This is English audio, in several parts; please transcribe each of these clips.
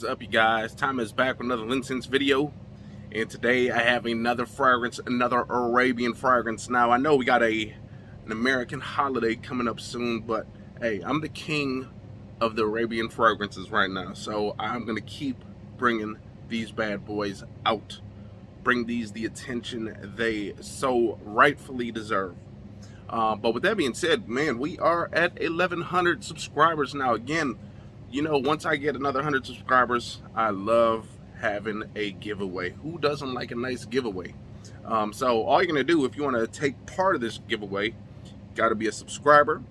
Is up, you guys? Time is back with another Linscents video, and today I have another fragrance, another Arabian fragrance. Now I know we got an American holiday coming up soon, but hey, I'm the king of the Arabian fragrances right now, so I'm gonna keep bringing these bad boys out, bring these the attention they so rightfully deserve. But with that being said, man, we are at 1,100 subscribers now. Again, you know, once I get another 100 subscribers, I love having a giveaway. Who doesn't like a nice giveaway? So all you're gonna do if you want to take part of this giveaway, got to be a subscriber,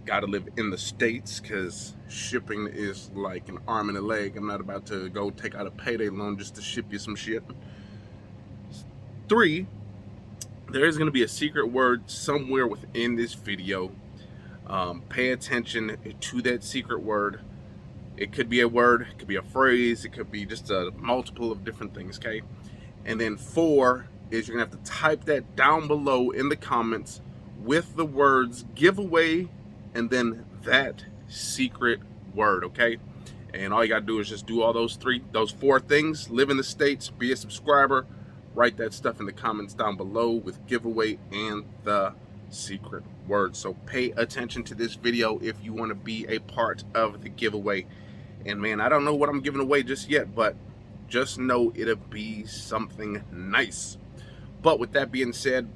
got to live in the States, because shipping is like an arm and a leg. I'm not about to go take out a payday loan just to ship you some shit. 3, there is going to be a secret word somewhere within this video. Pay attention to that secret word. It could be a word, it could be a phrase, it could be just a multiple of different things, okay? And then 4 is you're gonna have to type that down below in the comments with the words giveaway and then that secret word, okay? And all you gotta do is just do all those 4 things: live in the States, be a subscriber, write that stuff in the comments down below with giveaway and the secret word. So pay attention to this video if you want to be a part of the giveaway. And man, I don't know what I'm giving away just yet, but just know it'll be something nice. But with that being said,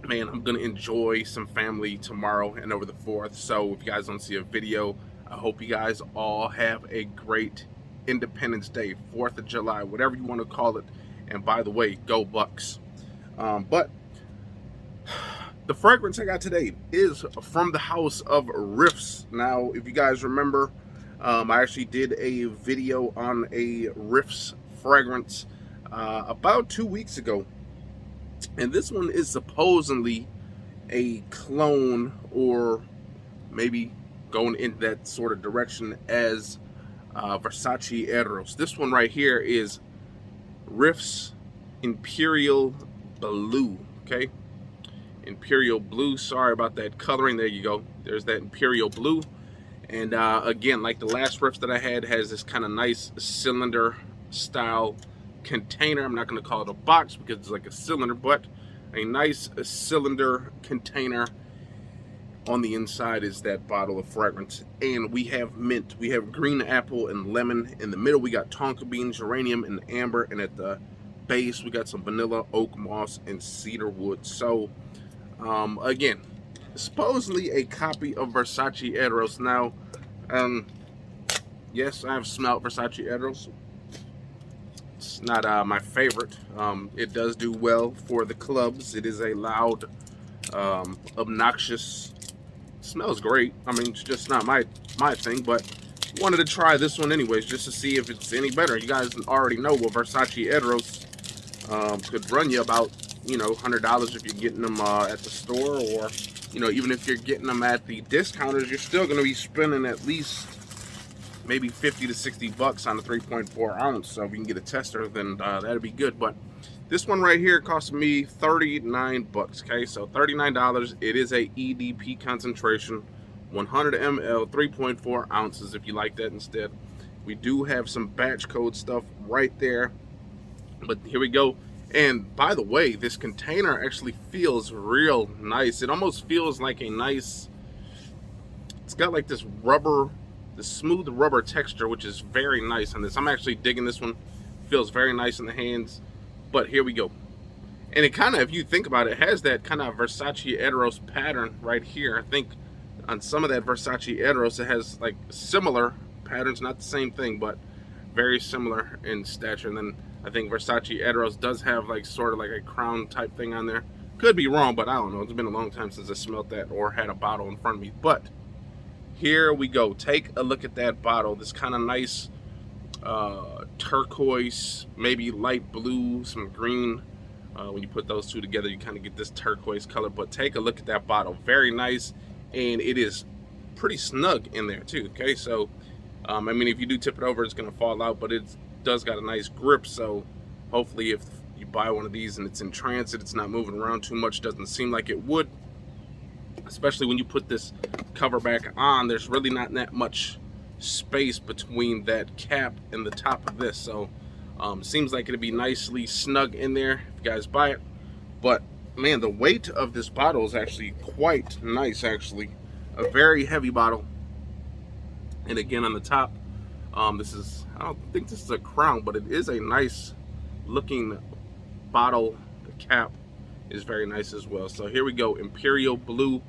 man, I'm gonna enjoy some family tomorrow and over the 4th. So if you guys don't see a video, I hope you guys all have a great Independence Day, 4th of July, whatever you want to call it. And by the way, go Bucks. But the fragrance I got today is from the house of Riiffs. Now, if you guys remember, I actually did a video on a Riiffs fragrance about 2 weeks ago. And this one is supposedly a clone, or maybe going in that sort of direction, as Versace Eros. This one right here is Riiffs Imperial Blue, okay? Imperial Blue, sorry about that coloring. There you go, there's that Imperial Blue. And again, like the last Riiffs that I had, has this kind of nice cylinder style container. I'm not going to call it a box because it's like a cylinder, but a nice cylinder container. On the inside is that bottle of fragrance, and we have mint, we have green apple and lemon. In the middle we got tonka bean, geranium, and amber, and at the base we got some vanilla, oak moss, and cedar wood. So again, supposedly a copy of Versace Eros. Now yes, I've smelled Versace Eros. It's not my favorite. It does do well for the clubs. It is a loud, obnoxious, smells great. I mean, it's just not my thing, but wanted to try this one anyways, just to see if it's any better. You guys already know what Versace Eros could run you about, you know, $100 if you're getting them at the store, or, you know, even if you're getting them at the discounters, you're still going to be spending at least maybe 50 to 60 bucks on a 3.4 ounce. So if you can get a tester, then that'd be good. But this one right here cost me 39 bucks, okay? So $39. It is a EDP concentration, 100 ml, 3.4 ounces if you like that instead. We do have some batch code stuff right there, but here we go. And by the way, this container actually feels real nice. It almost feels like a nice, it's got like this rubber, the smooth rubber texture, which is very nice on this. I'm actually digging this one. Feels very nice in the hands. But here we go. And it kind of, if you think about it, has that kind of Versace Eros pattern right here. I think on some of that Versace Eros, it has like similar patterns, not the same thing, but very similar in stature. And then I think Versace Eros does have like sort of like a crown type thing on there. Could be wrong, but I don't know. It's been a long time since I smelled that or had a bottle in front of me. But here we go. Take a look at that bottle. This kind of nice turquoise, maybe light blue, some green. When you put those two together, you kind of get this turquoise color. But take a look at that bottle. Very nice, and it is pretty snug in there too, okay? So I mean, if you do tip it over, it's going to fall out, but it does got a nice grip. So hopefully if you buy one of these and it's in transit, it's not moving around too much. Doesn't seem like it would. especially when you put this cover back on, there's really not that much space between that cap and the top of this. So seems like it'd be nicely snug in there if you guys buy it. But man, the weight of this bottle is actually quite nice, actually. A very heavy bottle. And again, on the top, this is, I don't think this is a crown, but it is a nice looking bottle. The cap is very nice as well. So here we go, Imperial Blue.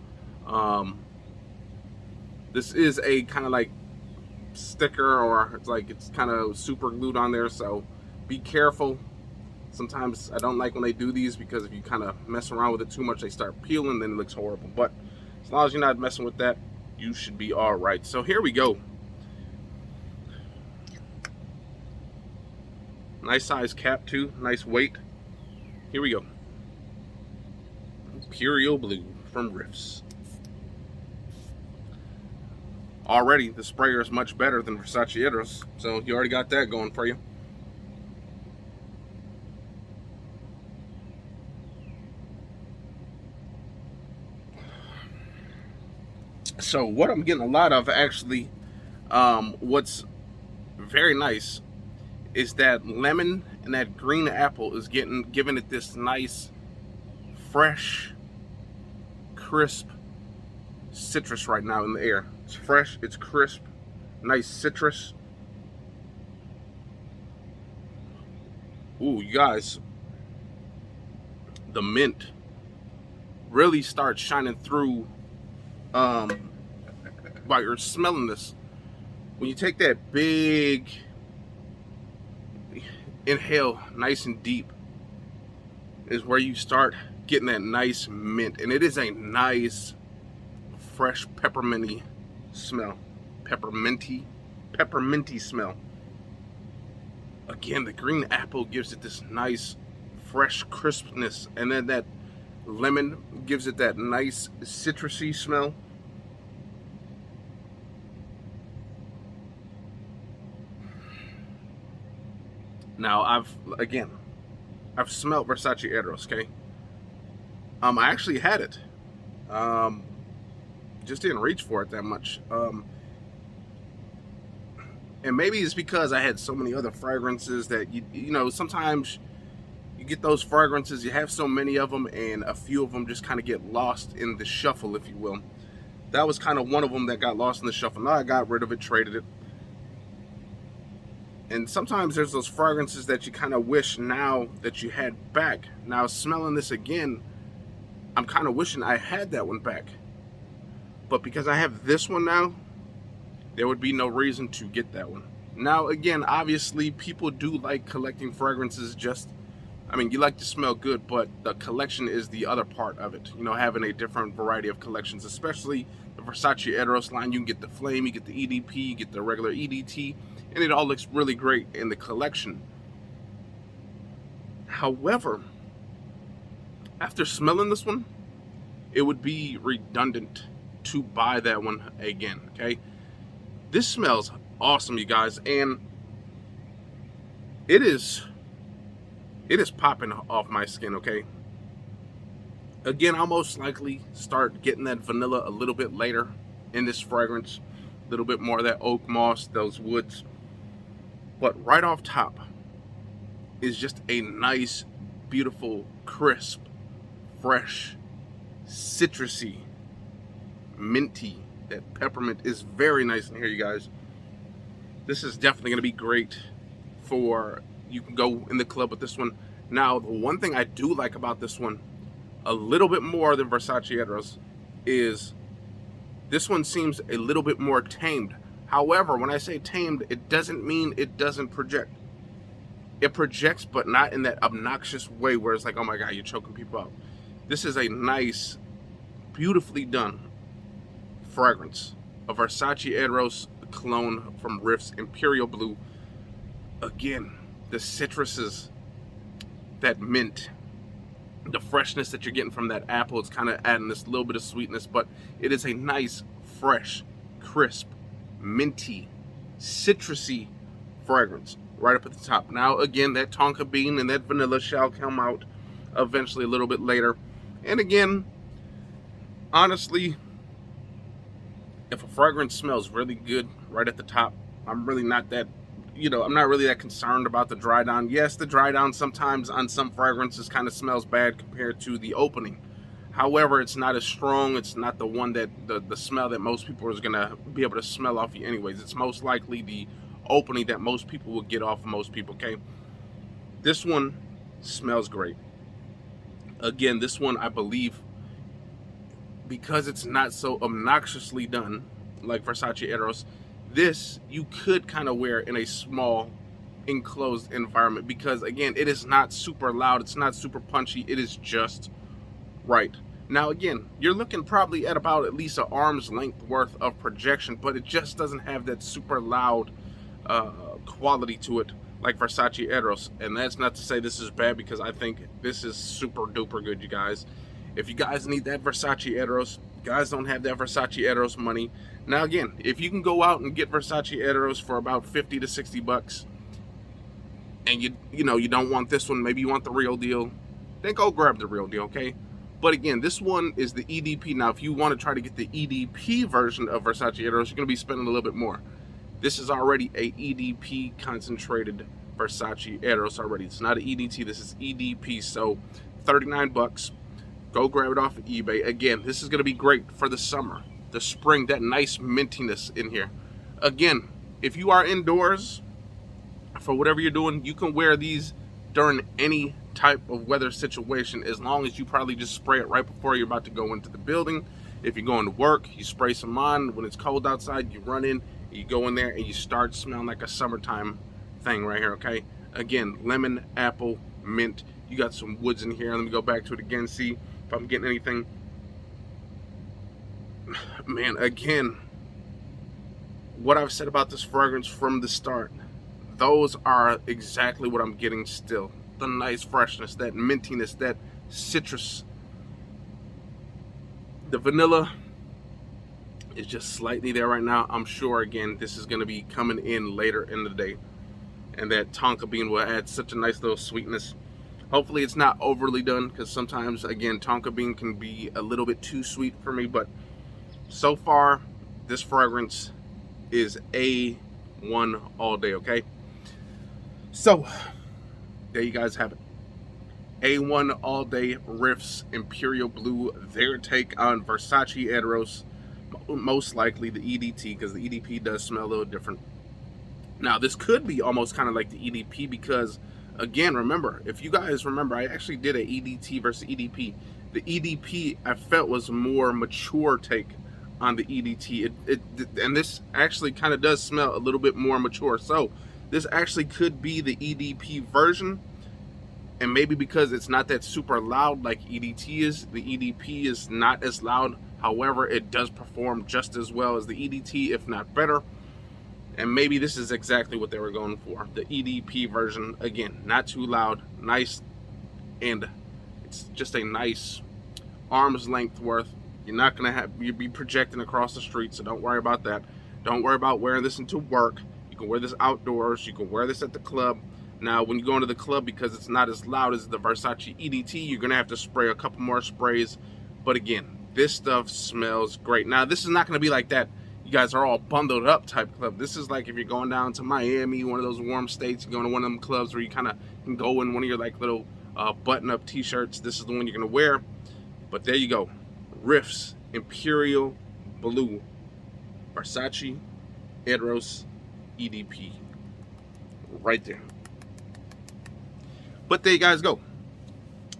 This is a kind of like sticker, or it's kind of super glued on there, so be careful. Sometimes I don't like when they do these, because if you kind of mess around with it too much, they start peeling, then it looks horrible. But as long as you're not messing with that, you should be all right. So here we go. Nice size cap too, nice weight. Here we go. Imperial Blue from Riiffs. Already the sprayer is much better than Versace Eros, so you already got that going for you. So what I'm getting a lot of, actually, what's very nice is that lemon and that green apple is giving it this nice, fresh, crisp citrus right now in the air. It's fresh, it's crisp, nice citrus. Ooh, you guys, the mint really starts shining through while you're smelling this. When you take that big inhale, nice and deep, is where you start getting that nice mint. And it is a nice, fresh pepperminty smell. Pepperminty smell. Again, the green apple gives it this nice, fresh crispness, and then that lemon gives it that nice citrusy smell. Now I've smelled Versace Eros, okay? I actually had it. Just didn't reach for it that much. And maybe it's because I had so many other fragrances that you know, sometimes you get those fragrances, you have so many of them, and a few of them just kind of get lost in the shuffle, if you will. That was kind of one of them that got lost in the shuffle. Now I got rid of it, traded it. And sometimes there's those fragrances that you kind of wish now that you had back. Now smelling this again, I'm kind of wishing I had that one back. But because I have this one now, there would be no reason to get that one. Now again, obviously people do like collecting fragrances. I mean, you like to smell good, but the collection is the other part of it. You know, having a different variety of collections, especially the Versace Eros line. You can get the Flame, you get the EDP, you get the regular EDT, and it all looks really great in the collection. However, after smelling this one, it would be redundant to buy that one again, okay? This smells awesome, you guys, and it is popping off my skin, okay? Again, I'll most likely start getting that vanilla a little bit later in this fragrance. A little bit more of that oak moss, those woods. But right off top is just a nice, beautiful, crisp, fresh, citrusy, minty. That peppermint is very nice in here, you guys. This is definitely going to be great for, you can go in the club with this one. Now, the one thing I do like about this one, a little bit more than Versace Eros, is this one seems a little bit more tamed. However, when I say tamed, it doesn't mean it doesn't project. It projects, but not in that obnoxious way where it's like, oh my God, you're choking people out. This is a nice, beautifully done fragrance. A Versace Eros cologne from Riiffs Imperial Blue. Again, the citruses, that mint, the freshness that you're getting from that apple, it's kind of adding this little bit of sweetness, but it is a nice, fresh, crisp, minty, citrusy fragrance right up at the top. Now again, that tonka bean and that vanilla shall come out eventually a little bit later. And again, honestly, if a fragrance smells really good right at the top, I'm really not that, I'm not really that concerned about the dry down. Yes, the dry down sometimes on some fragrances kind of smells bad compared to the opening. However, it's not as strong. It's not the one that the smell that most people is gonna be able to smell off you anyways. It's most likely the opening that most people will get off of most people, okay? This one smells great. Again, this one, I believe, because it's not so obnoxiously done like Versace Eros, this you could kind of wear in a small enclosed environment, because again, it is not super loud, it's not super punchy, it is just right. Now again, you're looking probably at about at least an arm's length worth of projection, but it just doesn't have that super loud quality to it like Versace Eros. And that's not to say this is bad, because I think this is super duper good, you guys. If you guys need that Versace Eros, you guys don't have that Versace Eros money. Now again, if you can go out and get Versace Eros for about 50 to 60 bucks, and you don't want this one, maybe you want the real deal, then go grab the real deal, okay? But again, this one is the EDP. Now, if you want to try to get the EDP version of Versace Eros, you're going to be spending a little bit more. This is already a EDP concentrated Versace Eros already. It's not an EDT, this is EDP. So 39 bucks. Go grab it off of eBay. Again, this is going to be great for the summer, the spring, that nice mintiness in here. Again, if you are indoors for whatever you're doing, you can wear these during any type of weather situation, as long as you probably just spray it right before you're about to go into the building. If you're going to work, you spray some on. When it's cold outside, you run in, you go in there, and you start smelling like a summertime thing right here, okay? Again, lemon, apple, mint. You got some woods in here. Let me go back to it again, see if I'm getting anything. Man, again, what I've said about this fragrance from the start, those are exactly what I'm getting still. The nice freshness, that mintiness, that citrus. The vanilla is just slightly there right now. I'm sure, again, this is going to be coming in later in the day. And that tonka bean will add such a nice little sweetness. Hopefully it's not overly done, because sometimes, again, tonka bean can be a little bit too sweet for me. But so far, this fragrance is A1 all day, okay? So, there you guys have it. A1 all day Riiffs Imperial Blue, their take on Versace Eros. Most likely the EDT, because the EDP does smell a little different. Now, this could be almost kind of like the EDP, because, again, remember, if you guys remember, I actually did a EDT versus EDP. The EDP, I felt, was a more mature take on the EDT. And this actually kind of does smell a little bit more mature. So, this actually could be the EDP version. And maybe because it's not that super loud like EDT is, the EDP is not as loud. However, it does perform just as well as the EDT, if not better. And maybe this is exactly what they were going for. The EDP version, again, not too loud, nice, and it's just a nice arm's length worth. You're not going to you'll be projecting across the street, so don't worry about that. Don't worry about wearing this into work. You can wear this outdoors. You can wear this at the club. Now, when you go into the club, because it's not as loud as the Versace EDT, you're going to have to spray a couple more sprays. But again, this stuff smells great. Now, this is not going to be like that you guys are all bundled up type club. This is like if you're going down to Miami, one of those warm states, you're going to one of them clubs where you kind of can go in one of your like little button-up t-shirts. This is the one you're going to wear. But there you go. Riiffs Imperial Blue Versace Eros EDP. Right there. But there you guys go.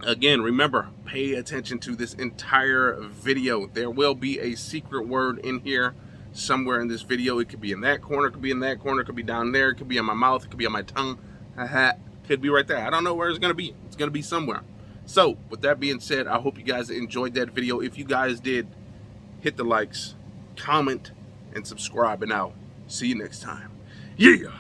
Again, remember, pay attention to this entire video. There will be a secret word in here somewhere in this video. It could be in that corner, it could be in that corner, it could be down there, it could be on my mouth, it could be on my tongue. Could be right there. I don't know where it's going to be. It's going to be somewhere. So, with that being said, I hope you guys enjoyed that video. If you guys did, hit the likes, comment, and subscribe. And I'll see you next time. Yeah!